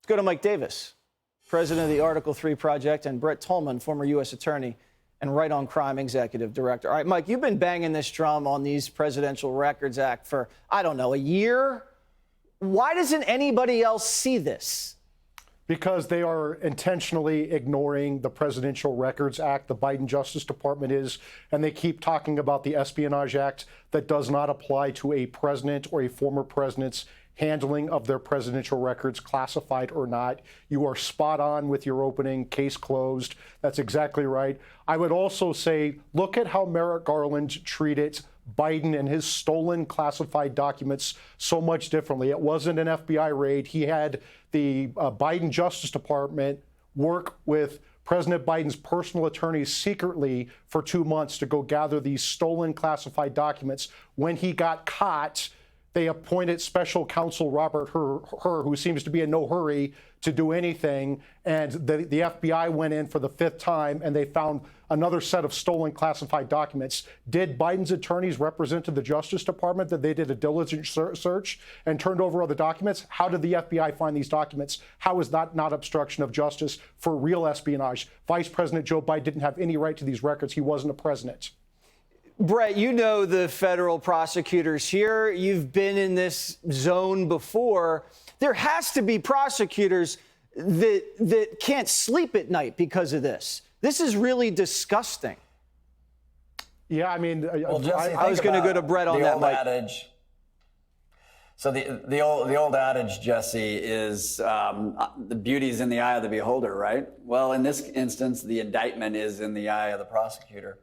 Let's go to Mike Davis, president of the Article 3 Project, and Brett Tolman, former U.S. attorney and Right on Crime executive director. All right, Mike, you've been banging this drum on these Presidential Records Act for, I don't know, a year. Why doesn't anybody else see this? Because they are intentionally ignoring the Presidential Records Act. The Biden Justice Department is, and they keep talking about the Espionage Act that does not apply to a president or a former president's handling of their presidential records, classified or not. You are spot on with your opening, case closed. That's exactly right. I would also say, look at how Merrick Garland treated Biden and his stolen classified documents so much differently. It wasn't an FBI raid. He had the Biden Justice Department work with President Biden's personal attorneys secretly for 2 months to go gather these stolen classified documents. When he got caught, they appointed special counsel Robert Hur, who seems to be in no hurry to do anything. And the FBI went in for the 5th time, and they found another set of stolen classified documents. Did Biden's attorneys represent to the Justice Department that they did a diligent search and turned over all the documents? How did the FBI find these documents? How is that not obstruction of justice for real espionage? Vice President Joe Biden didn't have any right to these records. He wasn't a president. Brett, you know the federal prosecutors here. You've been in this zone before. There has to be prosecutors that can't sleep at night because of this. This is really disgusting. Yeah, I mean, well, Jesse, I was going to go to Brett on that, Mike. Adage. So the old adage, Jesse, is the beauty's in the eye of the beholder, right? Well, in this instance, the indictment is in the eye of the prosecutor.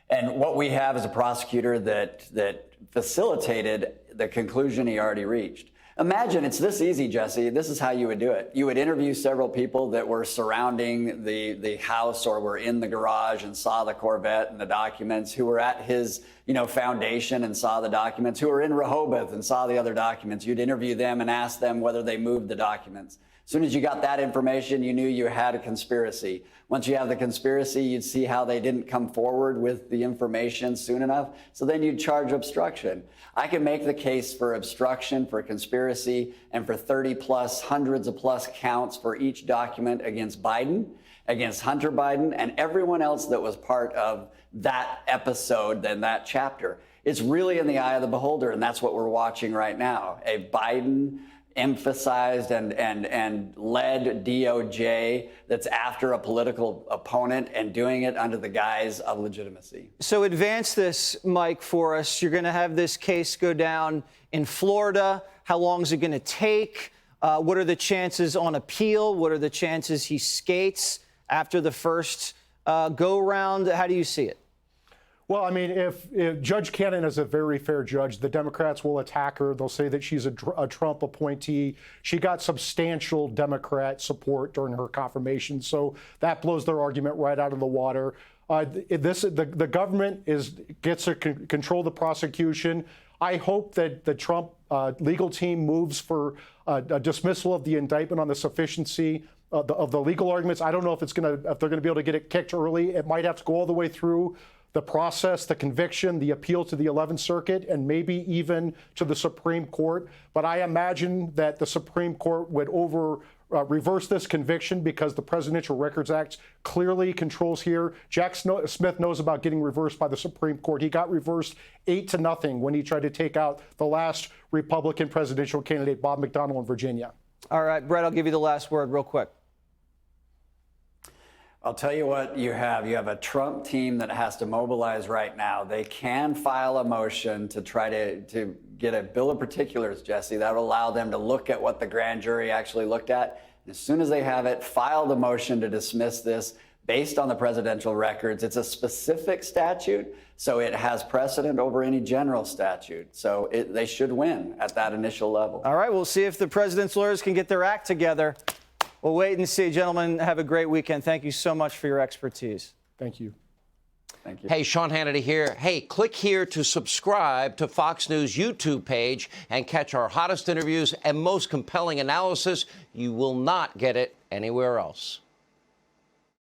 And what we have is a prosecutor that facilitated the conclusion he already reached. Imagine it's this easy, Jesse. This is how you would do it. You would interview several people that were surrounding the house or were in the garage and saw the Corvette and the documents, who were at his foundation and saw the documents, who were in Rehoboth and saw the other documents. You'd interview them and ask them whether they moved the documents. As soon as you got that information, you knew you had a conspiracy. Once you have the conspiracy, you'd see how they didn't come forward with the information soon enough. So then you'd charge obstruction. I can make the case for obstruction, for conspiracy, and for 30 plus, hundreds of plus counts for each document against Biden, against Hunter Biden, and everyone else that was part of that episode and that chapter. It's really in the eye of the beholder, and that's what we're watching right now. A Biden emphasized and led DOJ that's after a political opponent and doing it under the guise of legitimacy. So advance this, Mike, for us. You're going to have this case go down in Florida. How long is it going to take? What are the chances on appeal? What are the chances he skates after the first go-round? How do you see it? Well, I mean, if Judge Cannon is a very fair judge, the Democrats will attack her. They'll say that she's a Trump appointee. She got substantial Democrat support during her confirmation, so that blows their argument right out of the water. The government gets to control the prosecution. I hope that the Trump legal team moves for a dismissal of the indictment on the sufficiency of the legal arguments. I don't know if they're going to be able to get it kicked early. It might have to go all the way through the process, the conviction, the appeal to the 11th Circuit, and maybe even to the Supreme Court. But I imagine that the Supreme Court would reverse this conviction because the Presidential Records Act clearly controls here. Jack Smith knows about getting reversed by the Supreme Court. He got reversed 8-0 when he tried to take out the last Republican presidential candidate, Bob McDonnell, in Virginia. All right, Brett, I'll give you the last word real quick. I'll tell you what you have. You have a Trump team that has to mobilize right now. They can file a motion to try to get a bill of particulars, Jesse, that will allow them to look at what the grand jury actually looked at. And as soon as they have it, file the motion to dismiss this based on the presidential records. It's a specific statute, so it has precedent over any general statute. So they should win at that initial level. All right, we'll see if the president's lawyers can get their act together. We'll wait and see. Gentlemen, have a great weekend. Thank you so much for your expertise. Thank you. Thank you. Hey, Sean Hannity here. Hey, click here to subscribe to Fox News YouTube page and catch our hottest interviews and most compelling analysis. You will not get it anywhere else.